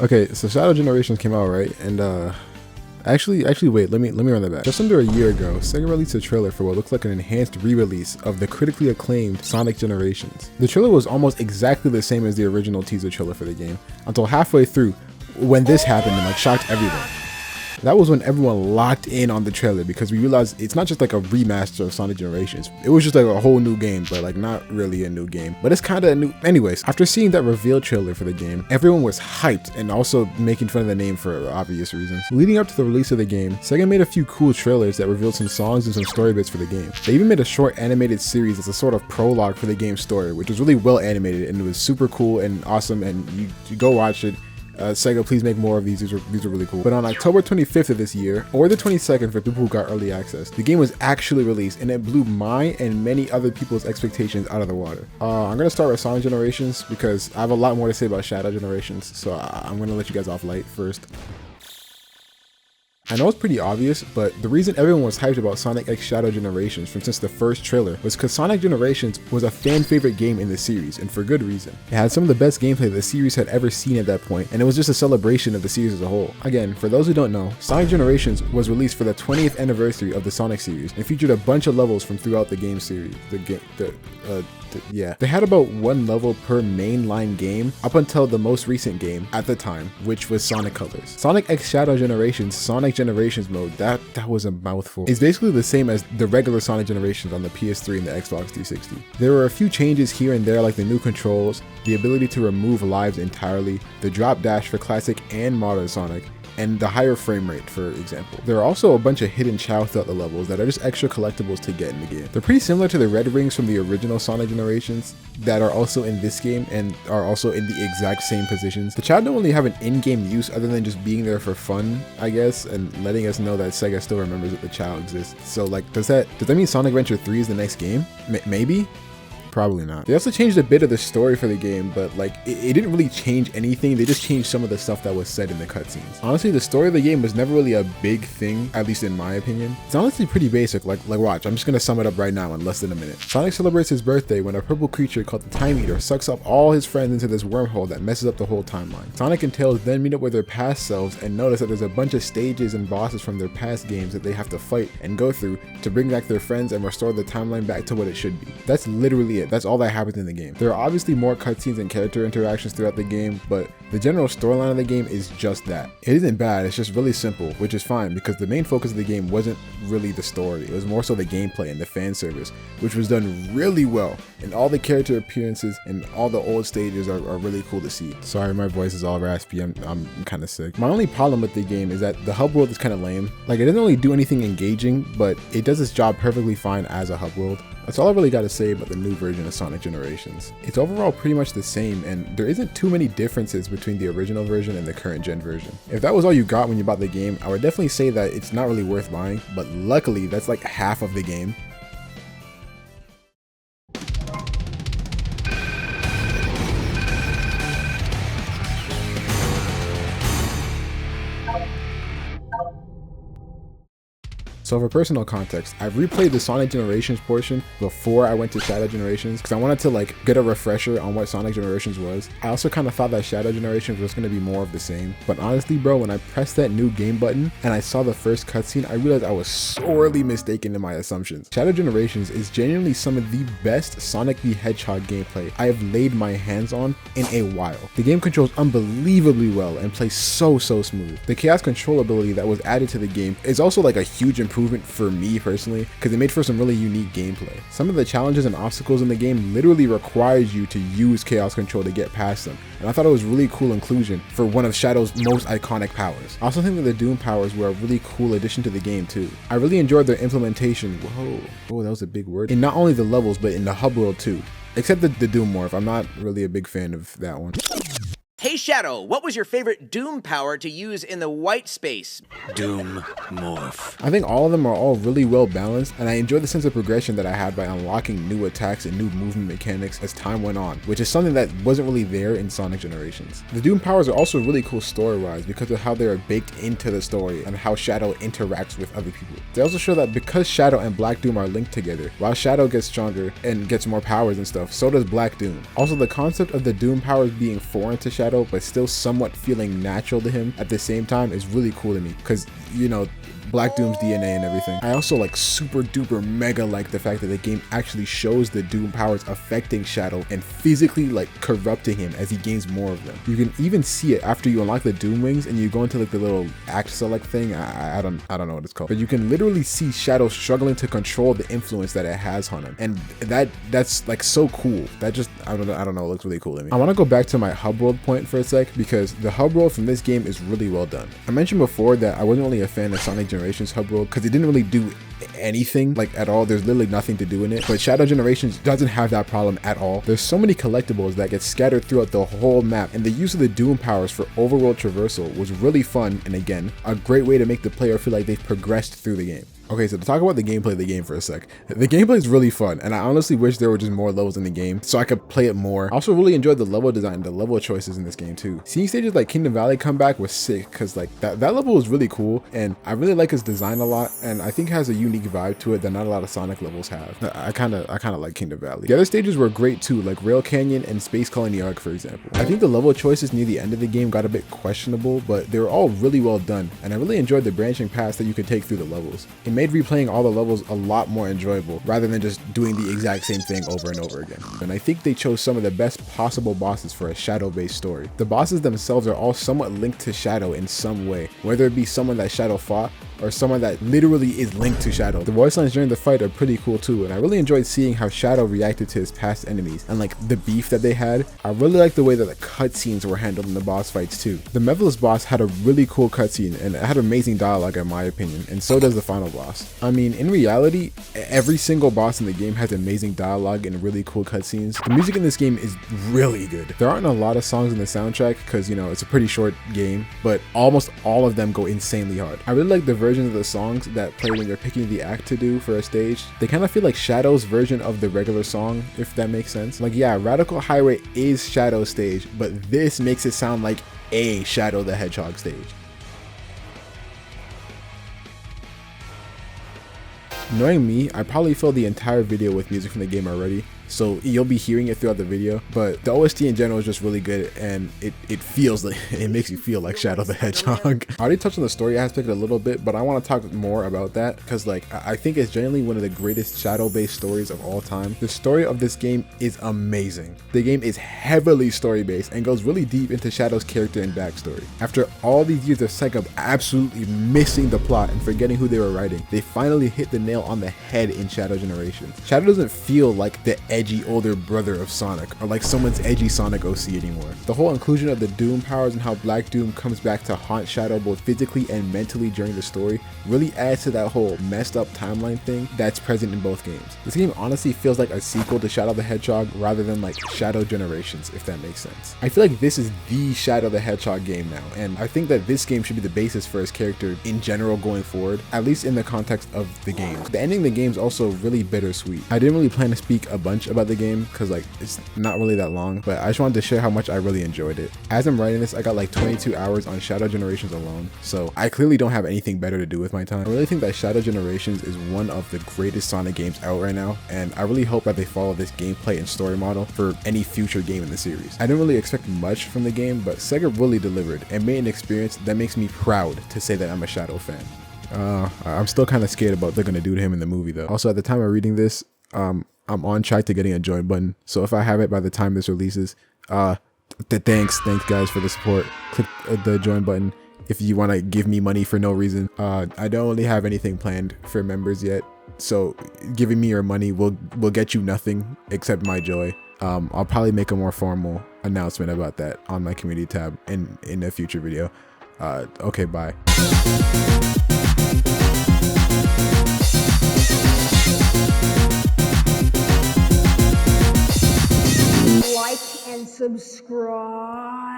Okay, so Shadow Generations came out, right? And actually wait, let me run that back. Just under a year ago, Sega released a trailer for what looks like an enhanced re-release of the critically acclaimed Sonic Generations. The trailer was almost exactly the same as the original teaser trailer for the game, until halfway through when this happened and like shocked everyone. That was when everyone locked in on the trailer because we realized it's not just like a remaster of Sonic Generations. It was just like a whole new game, but like not really a new game, but it's kind of new. Anyways, after seeing that reveal trailer for the game, everyone was hyped and also making fun of the name for obvious reasons. Leading up to the release of the game, Sega made a few cool trailers that revealed some songs and some story bits for the game. They even made a short animated series as a sort of prologue for the game's story, which was really well animated and it was super cool and awesome, and you go watch it. Sega, please make more of these. These are really cool. But on October 25th of this year, or the 22nd for people who got early access, the game was actually released, and it blew my and many other people's expectations out of the water. I'm gonna start with Sonic Generations because I have a lot more to say about Shadow Generations, so I'm gonna let you guys off light first. I know it's pretty obvious, but the reason everyone was hyped about Sonic X Shadow Generations from since the first trailer was because Sonic Generations was a fan favorite game in the series, and for good reason. It had some of the best gameplay the series had ever seen at that point, and it was just a celebration of the series as a whole. Again, for those who don't know, Sonic Generations was released for the 20th anniversary of the Sonic series, and featured a bunch of levels from throughout the game series. They had about one level per mainline game up until the most recent game at the time, which was Sonic Colors. Sonic X Shadow Generations, Sonic Generations mode, that was a mouthful. It's basically the same as the regular Sonic Generations on the PS3 and the Xbox 360. There were a few changes here and there, like the new controls, the ability to remove lives entirely, the drop dash for classic and modern Sonic, and the higher frame rate, for example. There are also a bunch of hidden chow throughout the levels that are just extra collectibles to get in the game. They're pretty similar to the red rings from the original Sonic Generations that are also in this game and are also in the exact same positions. The chow don't really have an in-game use other than just being there for fun, I guess, and letting us know that Sega still remembers that the chow exists. So like, does that mean Sonic Adventure 3 is the next game? Maybe? Probably not. They also changed a bit of the story for the game, but like it didn't really change anything. They just changed some of the stuff that was said in the cutscenes. Honestly, the story of the game was never really a big thing, at least in my opinion. It's honestly pretty basic. Like watch, I'm just gonna sum it up right now in less than a minute. Sonic celebrates his birthday when a purple creature called the Time Eater sucks up all his friends into this wormhole that messes up the whole timeline. Sonic and Tails then meet up with their past selves and notice that there's a bunch of stages and bosses from their past games that they have to fight and go through to bring back their friends and restore the timeline back to what it should be. That's literally it. That's all that happens in the game. There are obviously more cutscenes and character interactions throughout the game, but the general storyline of the game is just that. It isn't bad, it's just really simple, which is fine because the main focus of the game wasn't really the story. It was more so the gameplay and the fan service, which was done really well, and all the character appearances and all the old stages are really cool to see. Sorry, my voice is all raspy. I'm kind of sick. My only problem with the game is that the hub world is kind of lame. Like, it doesn't really do anything engaging, but it does its job perfectly fine as a hub world. That's all I really got to say about the new version of Sonic Generations. It's overall pretty much the same, and there isn't too many differences between the original version and the current gen version. If that was all you got when you bought the game, I would definitely say that it's not really worth buying, but luckily that's like half of the game. So for personal context, I've replayed the Sonic Generations portion before I went to Shadow Generations because I wanted to like get a refresher on what Sonic Generations was. I also kind of thought that Shadow Generations was going to be more of the same. But honestly, bro, when I pressed that new game button and I saw the first cutscene, I realized I was sorely mistaken in my assumptions. Shadow Generations is genuinely some of the best Sonic the Hedgehog gameplay I have laid my hands on in a while. The game controls unbelievably well and plays so smooth. The chaos control ability that was added to the game is also like a huge improvement for me personally because it made for some really unique gameplay. Some of the challenges and obstacles in the game literally requires you to use chaos control to get past them, and I thought it was really cool inclusion for one of Shadow's most iconic powers. I also think that the Doom powers were a really cool addition to the game too. I really enjoyed their implementation, whoa, that was a big word, in not only the levels but in the hub world too, except the Doom morph. I'm not really a big fan of that one. Hey Shadow, what was your favorite Doom power to use in the white space? Doom morph. I think all of them are all really well balanced, and I enjoy the sense of progression that I had by unlocking new attacks and new movement mechanics as time went on, which is something that wasn't really there in Sonic Generations. The Doom powers are also really cool story-wise because of how they are baked into the story and how Shadow interacts with other people. They also show that because Shadow and Black Doom are linked together, while Shadow gets stronger and gets more powers and stuff, so does Black Doom. Also, the concept of the Doom powers being foreign to Shadow Shadow, but still somewhat feeling natural to him at the same time is really cool to me, because, you know, Black Doom's DNA and everything. I also like super duper mega like the fact that the game actually shows the Doom powers affecting Shadow and physically like corrupting him as he gains more of them. You can even see it after you unlock the Doom wings and you go into like the little act select thing. I don't know what it's called, but you can literally see Shadow struggling to control the influence that it has on him, and that's like so cool. That just I don't know, it looks really cool to me. I want to go back to my hub world point for a sec, because the hub world from this game is really well done. I mentioned before that I wasn't really a fan of Sonic Generations hub world because it didn't really do anything like at all. There's literally nothing to do in it, but Shadow Generations doesn't have that problem at all. There's so many collectibles that get scattered throughout the whole map, and the use of the Doom powers for overworld traversal was really fun, and again, a great way to make the player feel like they've progressed through the game. Okay, so to talk about the gameplay of the game for a sec. The gameplay is really fun, and I honestly wish there were just more levels in the game so I could play it more. I also really enjoyed the level design and the level choices in this game too. Seeing stages like Kingdom Valley come back was sick, because like that level was really cool, and I really like his design a lot, and I think it has a unique vibe to it that not a lot of Sonic levels have. I kind of like Kingdom Valley. The other stages were great too, like Rail Canyon and Space Colony Arc, for example. I think the level choices near the end of the game got a bit questionable, but they were all really well done, and I really enjoyed the branching paths that you could take through the levels. It made replaying all the levels a lot more enjoyable rather than just doing the exact same thing over and over again. And I think they chose some of the best possible bosses for a Shadow-based story. The bosses themselves are all somewhat linked to Shadow in some way, whether it be someone that Shadow fought or someone that literally is linked to Shadow. The voice lines during the fight are pretty cool too, and I really enjoyed seeing how Shadow reacted to his past enemies and like the beef that they had. I really like the way that the cutscenes were handled in the boss fights too. The Medley boss had a really cool cutscene and it had amazing dialogue in my opinion, and so does the final boss. I mean, in reality, every single boss in the game has amazing dialogue and really cool cutscenes. The music in this game is really good. There aren't a lot of songs in the soundtrack because, you know, it's a pretty short game, but almost all of them go insanely hard. I really like the versions of the songs that play when you're picking the act to do for a stage. They kind of feel like Shadow's version of the regular song, if that makes sense. Like, yeah, Radical Highway is Shadow's stage, but this makes it sound like a Shadow the Hedgehog stage. Knowing me, I probably filled the entire video with music from the game already, so you'll be hearing it throughout the video, but the OST in general is just really good, and it feels like, it makes you feel like Shadow the Hedgehog. I already touched on the story aspect a little bit, but I want to talk more about that, because like, I think it's genuinely one of the greatest Shadow-based stories of all time. The story of this game is amazing. The game is heavily story-based and goes really deep into Shadow's character and backstory. After all these years of Sega absolutely missing the plot and forgetting who they were writing, they finally hit the nail on the head in Shadow Generations. Shadow doesn't feel like the edgy older brother of Sonic or like someone's edgy Sonic OC anymore. The whole inclusion of the Doom powers and how Black Doom comes back to haunt Shadow both physically and mentally during the story really adds to that whole messed up timeline thing that's present in both games. This game honestly feels like a sequel to Shadow the Hedgehog rather than like Shadow Generations, if that makes sense. I feel like this is the Shadow the Hedgehog game now, and I think that this game should be the basis for his character in general going forward, at least in the context of the game. The ending of the game is also really bittersweet. I didn't really plan to speak a bunch about the game because like it's not really that long, but I just wanted to share how much I really enjoyed it. As I'm writing this, I got like 22 hours on Shadow Generations alone, so I clearly don't have anything better to do with my time. I really think that Shadow Generations is one of the greatest Sonic games out right now, and I really hope that they follow this gameplay and story model for any future game in the series. I didn't really expect much from the game, but Sega really delivered and made an experience that makes me proud to say that I'm a Shadow fan. I'm still kind of scared about what they're gonna do to him in the movie though. Also, at the time of reading this, I'm on track to getting a join button, so if I have it by the time this releases, thanks guys for the support. Click the join button if you want to give me money for no reason. I don't really have anything planned for members yet, so giving me your money will get you nothing except my joy. I'll probably make a more formal announcement about that on my community tab in a future video. Okay, bye. Like and subscribe.